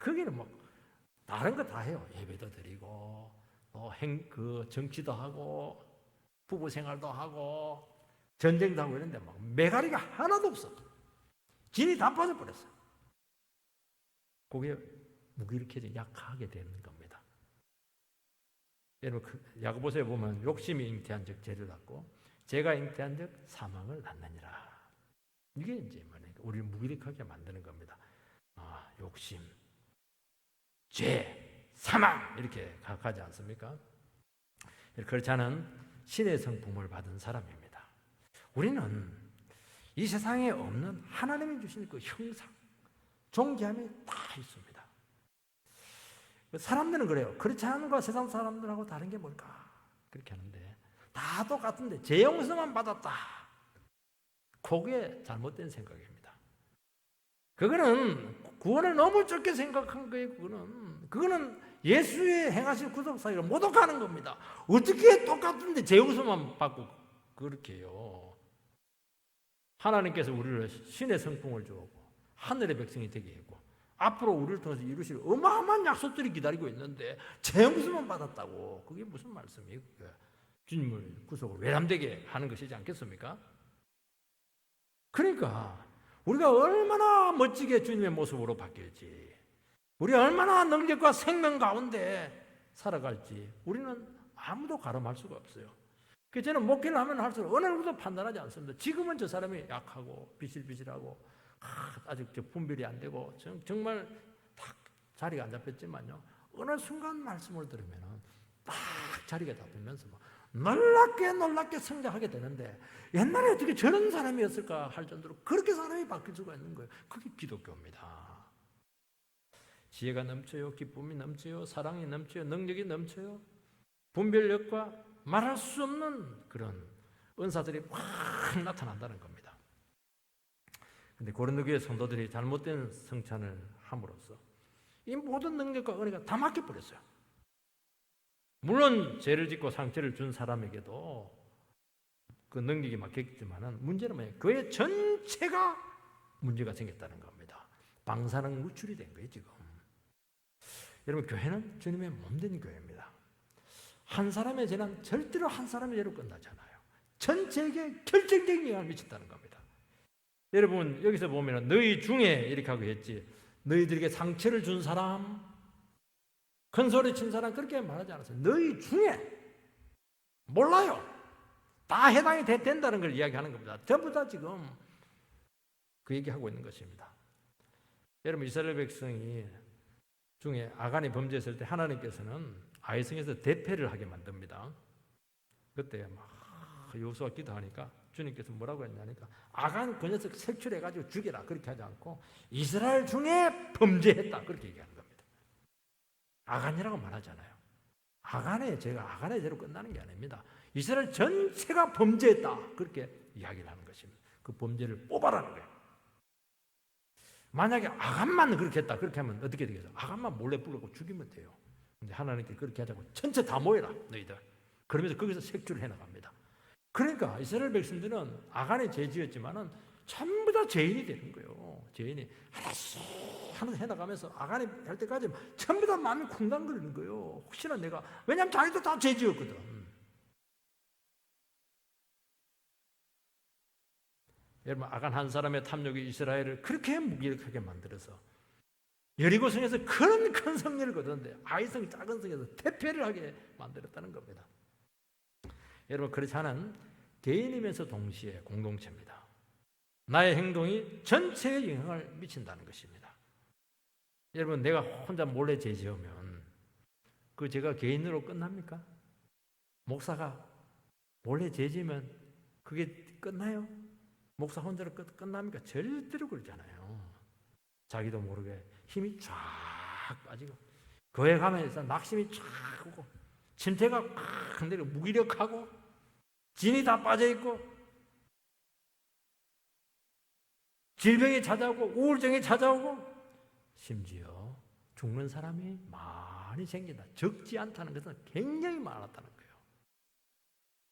[SPEAKER 1] 거기는 뭐 다른 거 다 해요. 예배도 드리고 정치도 하고 부부 생활도 하고 전쟁도 하고 이런데 막 메가리가 하나도 없어. 진이 다 빠져버렸어. 그게 무기력해져 약하게 되는 겁니다. 여러분, 야고보서에 보면 욕심이 잉태한 즉 죄를 낳고 죄가 잉태한 즉 사망을 낳느니라. 이게 이제 우리를 무기력하게 만드는 겁니다. 욕심, 죄, 사망 이렇게 가지 않습니까? 그렇지 않은 신의 성품을 받은 사람입니다. 우리는 이 세상에 없는 하나님이 주신 그 형상, 존귀함이 다 있습니다. 사람들은 그래요. 크리스찬과 세상 사람들하고 다른 게 뭘까? 그렇게 하는데 다 똑같은데 제 용서만 받았다. 그게 잘못된 생각입니다. 그거는 구원을 너무 적게 생각한 거예요. 그거는 예수의 행하신 구속 사역을 모독하는 겁니다. 어떻게 똑같은데 제 용서만 받고 그렇게 해요. 하나님께서 우리를 신의 성품을 주고 하늘의 백성이 되게 했고 앞으로 우리를 통해서 이루실 어마어마한 약속들이 기다리고 있는데 제 용서만 받았다고. 그게 무슨 말씀이에요? 주님을 구속을 외람되게 하는 것이지 않겠습니까? 그러니까 우리가 얼마나 멋지게 주님의 모습으로 바뀔지, 우리가 얼마나 능력과 생명 가운데 살아갈지 우리는 아무도 가늠할 수가 없어요. 그래서 저는 목회를 하면 할수록 어느 누구도 판단하지 않습니다. 지금은 저 사람이 약하고 비실비실하고 아직 분별이 안 되고 정말 딱 자리가 안 잡혔지만요, 어느 순간 말씀을 들으면 딱 자리가 잡히면서 놀랍게 성장하게 되는데, 옛날에 어떻게 저런 사람이었을까 할 정도로 그렇게 사람이 바뀔 수가 있는 거예요. 그게 기독교입니다. 지혜가 넘쳐요. 기쁨이 넘쳐요. 사랑이 넘쳐요. 능력이 넘쳐요. 분별력과 말할 수 없는 그런 은사들이 확 나타난다는 겁니다. 그런데 고린도 교회 성도들이 잘못된 성찬을 함으로써 이 모든 능력과 은혜가 다 막혀버렸어요. 물론 죄를 짓고 상처를 준 사람에게도 그 능력이 막혔지만 문제는 뭐예요? 교회 전체가 문제가 생겼다는 겁니다. 방사능 누출이 된 거예요 지금. 여러분, 교회는 주님의 몸된 교회입니다. 한 사람의 죄는 절대로 한 사람의 죄로 끝나지 않아요. 전체에게 결정적인 영향을 미친다는 겁니다. 여러분, 여기서 보면 너희 중에 이렇게 하고 했지, 너희들에게 상처를 준 사람, 큰 소리 친 사람 그렇게 말하지 않았어요. 너희 중에 몰라요. 다 해당이 된다는 걸 이야기하는 겁니다. 전부 다 지금 그 얘기하고 있는 것입니다. 여러분, 이스라엘 백성이 중에 아간이 범죄했을 때 하나님께서는 아이성에서 대패를 하게 만듭니다. 그때 막 여호수아 기도하니까 주님께서 뭐라고 했냐니까 아간 그 녀석 색출해가지고 죽여라 그렇게 하지 않고 이스라엘 중에 범죄했다 그렇게 얘기하는 겁니다. 아간이라고 말하잖아요. 아간의 죄로 끝나는 게 아닙니다. 이스라엘 전체가 범죄했다 그렇게 이야기를 하는 것입니다. 그 범죄를 뽑아라는 거예요. 만약에 아간만 그렇게 했다 그렇게 하면 어떻게 되겠어요? 아간만 몰래 불러고 죽이면 돼요. 근데 하나님께 그렇게 하자고 전체 다 모여라 너희들. 그러면서 거기서 색출을 해나갑니다. 그러니까 이스라엘 백성들은 아간의 죄 지었지만은 전부 다 죄인이 되는 거예요. 죄인이 하나씩 해나가면서 아간이 할 때까지 전부 다 마음이 쿵당거리는 거예요. 혹시나 내가 왜냐하면 자기도 다 죄 지었거든. 여러분 아간 한 사람의 탐욕이 이스라엘을 그렇게 무기력하게 만들어서 여리고성에서 그런 큰 성리를 거두는데 아이성 작은 성에서 대패를 하게 만들었다는 겁니다. 여러분 그렇지 않은 개인이면서 동시에 공동체입니다. 나의 행동이 전체에 영향을 미친다는 것입니다. 여러분 내가 혼자 몰래 죄 지으면 그 죄가 개인으로 끝납니까? 목사가 몰래 죄 지으면 그게 끝나요? 목사 혼자로 끝납니까? 절대로 그러잖아요. 자기도 모르게 힘이 쫙 빠지고 교회 가면 일단 낙심이 쫙 오고 침태가 팍 내리고 무기력하고 진이 다 빠져있고 질병이 찾아오고 우울증이 찾아오고 심지어 죽는 사람이 많이 생긴다. 적지 않다는 것은 굉장히 많았다는 거예요.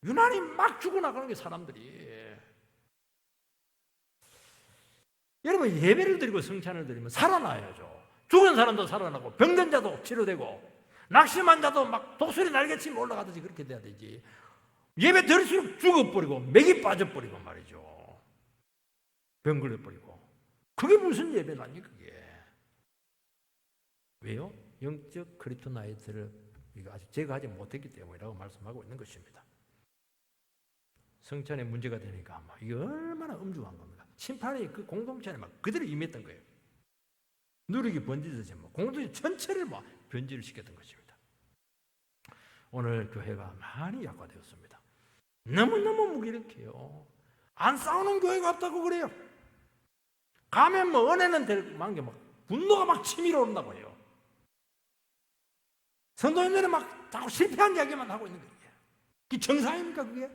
[SPEAKER 1] 유난히 막 죽어나가는 게 사람들이. 여러분 예배를 드리고 성찬을 드리면 살아나야죠. 죽은 사람도 살아나고 병든 자도 치료되고 낙심한 자도 막 독수리 날개치며 올라가듯이 그렇게 돼야 되지. 예배 드릴수록 죽어버리고 맥이 빠져버리고 말이죠. 병 걸려버리고. 그게 무슨 예배라니 그게. 왜요? 영적 크리프토나이트를 아직 제거하지 못했기 때문이라고 말씀하고 있는 것입니다. 성찬에 문제가 되니까 이게 얼마나 엄중한 겁니다. 심판이 그 공동체에 막 그대로 임했던 거예요. 누룩이 번지듯이 공동체 전체를 변질을 시켰던 것입니다. 오늘 교회가 많이 약화되었습니다. 너무너무 무기력해요. 안 싸우는 교회가 없다고 그래요. 가면 은혜는 될 만한 게 분노가 막 치밀어 오른다고 해요. 선도인들은 막 자꾸 실패한 이야기만 하고 있는 거예요. 그게 정상입니까 그게?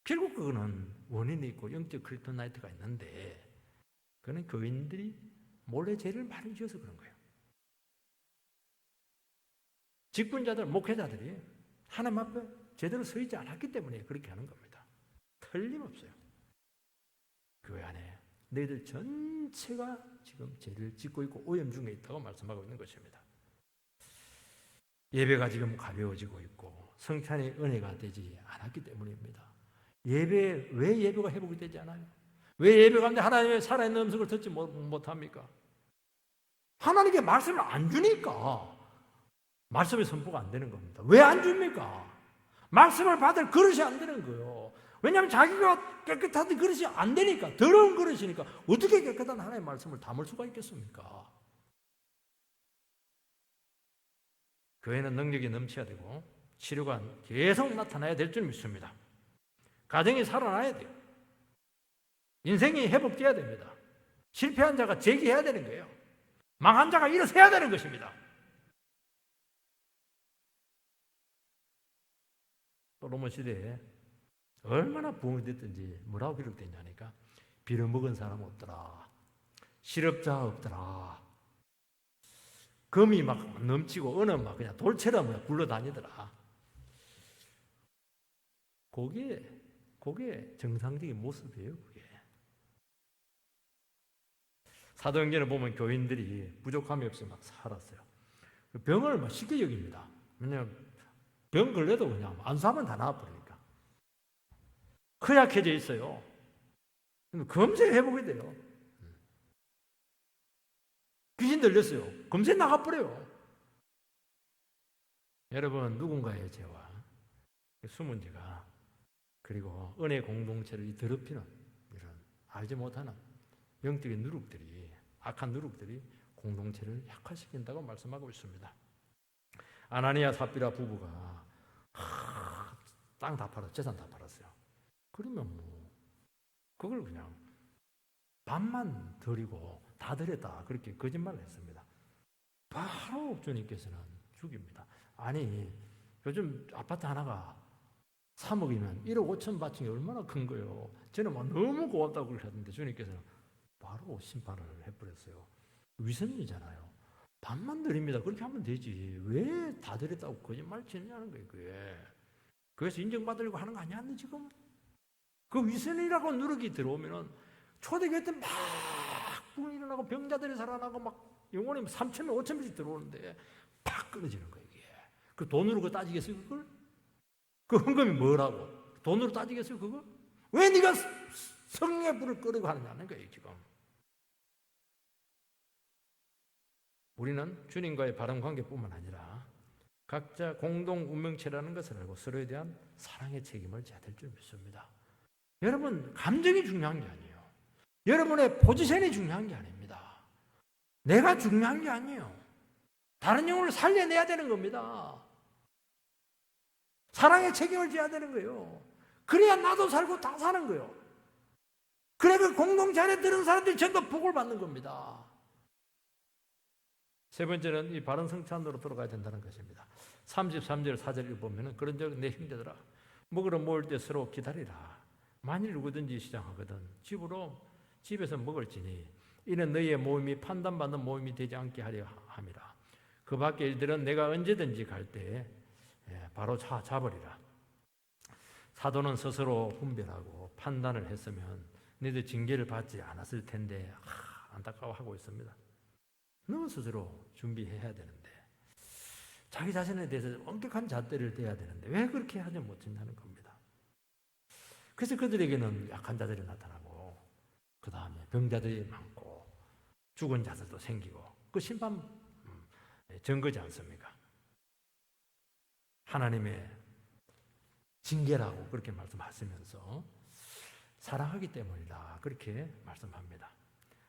[SPEAKER 1] 결국 그거는 원인이 있고 영적 크리프토나이트가 있는데 그거는 교인들이 몰래 죄를 많이 지어서 그런 거예요. 직분자들, 목회자들이 하나님 앞에 제대로 서 있지 않았기 때문에 그렇게 하는 겁니다. 틀림없어요. 교회 안에 너희들 전체가 지금 죄를 짓고 있고 오염 중에 있다고 말씀하고 있는 것입니다. 예배가 지금 가벼워지고 있고 성찬의 은혜가 되지 않았기 때문입니다. 왜 예배가 회복이 되지 않아요? 왜 예배 가운데 하나님의 살아있는 음성을 듣지 못합니까? 하나님께 말씀을 안 주니까 말씀의 선포가 안 되는 겁니다. 왜 안 줍니까? 말씀을 받을 그릇이 안 되는 거예요. 왜냐하면 자기가 깨끗한 그릇이 안 되니까, 더러운 그릇이니까 어떻게 깨끗한 하나님의 말씀을 담을 수가 있겠습니까? 교회는 능력이 넘쳐야 되고 치료가 계속 나타나야 될 줄 믿습니다. 가정이 살아나야 돼요. 인생이 회복돼야 됩니다. 실패한 자가 재기해야 되는 거예요. 망한 자가 일어서야 되는 것입니다. 솔로몬 시대에 얼마나 부흥이 됐든지 뭐라고 기록됐냐니까 빌어먹은 사람 없더라. 실업자 없더라. 금이 막 넘치고 은은 막 그냥 돌처럼 굴러다니더라. 그게 정상적인 모습이에요. 그게. 사도행전을 보면 교인들이 부족함이 없이 막 살았어요. 병을 막 쉽게 여깁니다. 왜냐하면 병 걸려도 그냥 안수하면 다 나아버리니까. 허약해져 있어요. 금세 회복이 돼요. 귀신 들렸어요. 금세 나가버려요. 여러분 누군가의 죄와 숨은 죄가 그리고 은혜 공동체를 더럽히는 이런 알지 못하는 영적인 누룩들이 악한 누룩들이 공동체를 약화시킨다고 말씀하고 있습니다. 아나니아 삽비라 부부가 땅 다 팔아, 재산 다 팔았어요. 그러면 뭐 그걸 그냥 반만 드리고 다 드렸다 그렇게 거짓말을 했습니다. 바로 주님께서는 죽입니다. 아니 요즘 아파트 하나가 3억이면 1억 5천 받친 게 얼마나 큰 거예요. 저는 막 너무 고맙다고 그렇게 하던데 주님께서는 바로 심판을 해버렸어요. 위선이잖아요. 반만 드립니다. 그렇게 하면 되지. 왜 다 드렸다고 거짓말 치느냐는 거예요. 그게. 그래서 인정받으려고 하는 거 아니야 지금? 그 위선이라고 누르기 들어오면은 초대교회 때 막 붕이 일어나고 병자들이 살아나고 막 영혼이 3,000명 5,000명씩 들어오는데 팍 끊어지는 거예요. 이게. 그 돈으로 그거 따지겠어요 그걸? 그 헌금이 뭐라고? 돈으로 따지겠어요 그거? 왜 네가 성령의 불을 끄려고 하느냐는 거예요 지금. 우리는 주님과의 바른 관계뿐만 아니라 각자 공동 운명체라는 것을 알고 서로에 대한 사랑의 책임을 져야 될 줄 믿습니다. 여러분 감정이 중요한 게 아니에요. 여러분의 포지션이 중요한 게 아닙니다. 내가 중요한 게 아니에요. 다른 영혼을 살려내야 되는 겁니다. 사랑의 책임을 져야 되는 거예요. 그래야 나도 살고 다 사는 거예요. 그래 그 공동체 안에 들은 사람들이 전부 복을 받는 겁니다. 세 번째는 이 바른 성찬으로 돌아가야 된다는 것입니다. 33절 4절을 보면 그런 적 내 형제들아 먹으러 모일 때 서로 기다리라. 만일 누구든지 시장하거든 집에서 먹을지니 이는 너희의 모임이 판단받는 모임이 되지 않게 하려 함이라. 그 밖의 일들은 내가 언제든지 갈 때 바로 잡으리라. 사도는 스스로 분별하고 판단을 했으면 너희들 징계를 받지 않았을 텐데 안타까워하고 있습니다. 너 스스로 준비해야 되는데 자기 자신에 대해서 엄격한 잣대를 대야 되는데 왜 그렇게 하지 못했냐는 겁니다. 그래서 그들에게는 약한 자들이 나타나고 그 다음에 병자들이 많고 죽은 자들도 생기고 그 심판 증거지 않습니까? 하나님의 징계라고 그렇게 말씀하시면서 사랑하기 때문이다 그렇게 말씀합니다.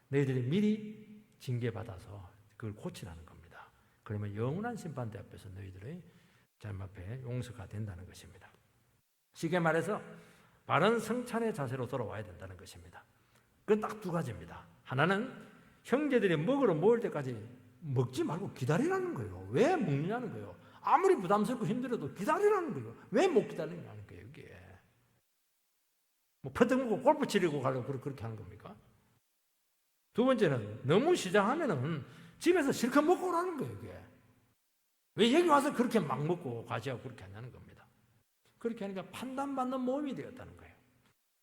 [SPEAKER 1] 너희들이 미리 징계받아서 그걸 고치라는 겁니다. 그러면 영원한 심판대 앞에서 너희들의 잘못 앞에 용서가 된다는 것입니다. 쉽게 말해서 바른 성찬의 자세로 돌아와야 된다는 것입니다. 그건 딱 두 가지입니다. 하나는 형제들이 먹으러 모일 때까지 먹지 말고 기다리라는 거예요. 왜 먹느냐는 거예요. 아무리 부담스럽고 힘들어도 기다리라는 거예요. 왜 못 기다리냐는 거예요. 이게 뭐 퍼뜩 먹고 골프 치려고 가려고 그렇게 하는 겁니까? 두 번째는 너무 시장하면은 집에서 실컷 먹고 오라는 거예요. 이게 왜 여기 와서 그렇게 막 먹고 가지하고 그렇게 하냐는 겁니다. 그렇게 하니까 판단받는 모험이 되었다는 거예요.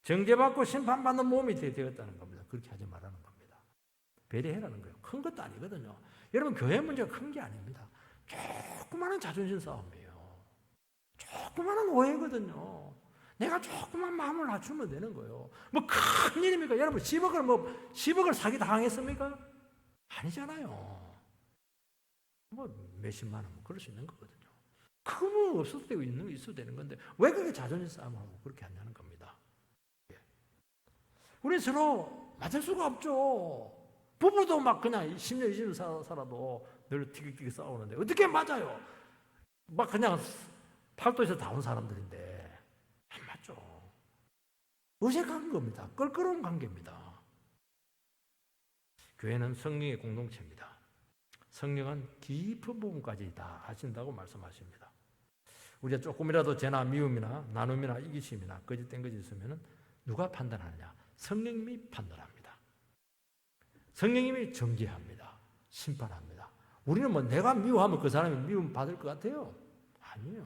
[SPEAKER 1] 정죄받고 심판받는 모험이 되었다는 겁니다. 그렇게 하지 말라는 겁니다. 배려해라는 거예요. 큰 것도 아니거든요. 여러분 교회 문제가 큰 게 아닙니다. 조그마한 자존심 싸움이에요. 조그마한 오해거든요. 내가 조그만 마음을 낮추면 되는 거예요. 뭐 큰 일입니까? 여러분 10억을 사기 당했습니까? 아니잖아요. 뭐 몇십만 원 그럴 수 있는 거거든요. 크면 없어도 되고 있는 거 있어도 되는 건데 왜 그렇게 자존심 싸움하고 그렇게 하냐는 겁니다. 우리 서로 맞을 수가 없죠. 부부도 막 그냥 10년 20년 살아도 늘 티격태격 싸우는데 어떻게 맞아요? 막 그냥 팔도에서 다 온 사람들인데 안 맞죠. 어색한 겁니다. 껄끄러운 관계입니다. 교회는 성령의 공동체입니다. 성령은 깊은 부분까지 다 하신다고 말씀하십니다. 우리가 조금이라도 죄나 미움이나 나눔이나 이기심이나 거짓된 것이 있으면 누가 판단하느냐? 성령님이 판단합니다. 성령님이 정죄합니다. 심판합니다. 우리는 뭐 내가 미워하면 그 사람이 미움 받을 것 같아요? 아니에요.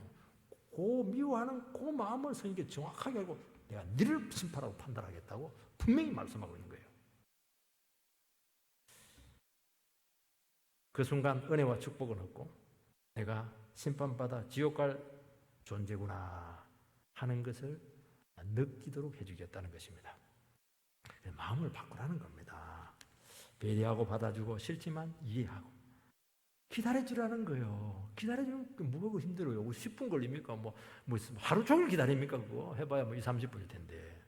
[SPEAKER 1] 그 미워하는 그 마음을 성령이 정확하게 알고 내가 너를 심판하고 판단하겠다고 분명히 말씀하고 있는 거예요. 그 순간 은혜와 축복은 없고 내가 심판받아 지옥 갈 존재구나 하는 것을 느끼도록 해주겠다는 것입니다. 마음을 바꾸라는 겁니다. 배려하고 받아주고 싫지만 이해하고 기다려주라는 거예요. 기다려주면 무거고 힘들어요. 10분 걸립니까? 뭐 하루 종일 기다립니까? 그거 해봐야 뭐 2, 30분일 텐데.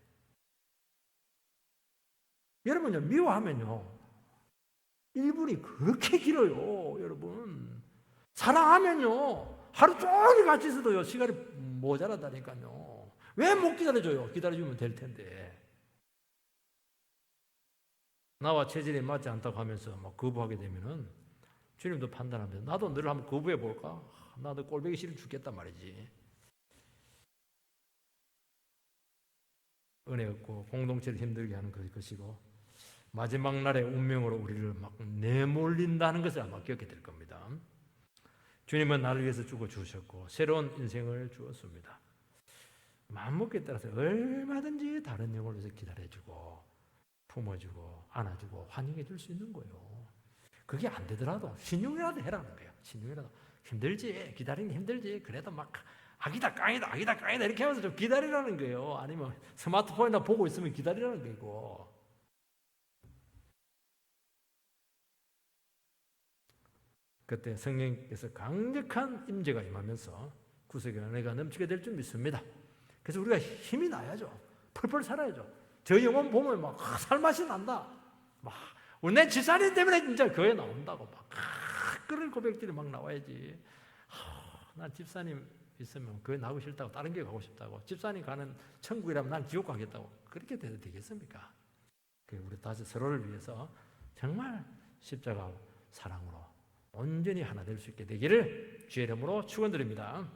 [SPEAKER 1] 여러분요 미워하면요 1분이 그렇게 길어요. 여러분 사랑하면요 하루 종일 같이 있어도요 시간이 모자라다니까요. 왜 못 기다려줘요? 기다려주면 될 텐데. 나와 체질이 맞지 않다고 하면서 막 거부하게 되면은 주님도 판단하면서 나도 너를 한번 거부해 볼까? 나도 꼴보기 싫어 죽겠단 말이지. 은혜 없고 공동체를 힘들게 하는 것이고 마지막 날의 운명으로 우리를 막 내몰린다는 것을 아마 기억해 될 겁니다. 주님은 나를 위해서 죽어 주셨고 새로운 인생을 주었습니다. 마음먹기에 따라서 얼마든지 다른 영혼을 위해서 기다려주고 품어주고 안아주고 환영해 줄 수 있는 거예요. 그게 안 되더라도 신용이라도 해라는 거예요. 신용이라도. 힘들지, 기다리는 게 힘들지. 그래도 막 악이다 깡이다 악이다 깡이다 이렇게 하면서 좀 기다리라는 거예요. 아니면 스마트폰이나 보고 있으면 기다리라는 거고. 그때 성령께서 강력한 임재가 임하면서 구속의 은혜가 넘치게 될 줄 믿습니다. 그래서 우리가 힘이 나야죠. 펄펄 살아야죠. 저 영혼 보면 막 살맛이 난다. 막 내 집사님 때문에 진짜 교회 나온다고 막 그런 고백들이 막 나와야지. 난 집사님 있으면 교회 나가고 싫다고 다른 교회 가고 싶다고 집사님 가는 천국이라면 난 지옥 가겠다고 그렇게 돼도 되겠습니까? 우리 다시 서로를 위해서 정말 십자가 사랑으로 온전히 하나 될 수 있게 되기를 주의 이름으로 축원드립니다.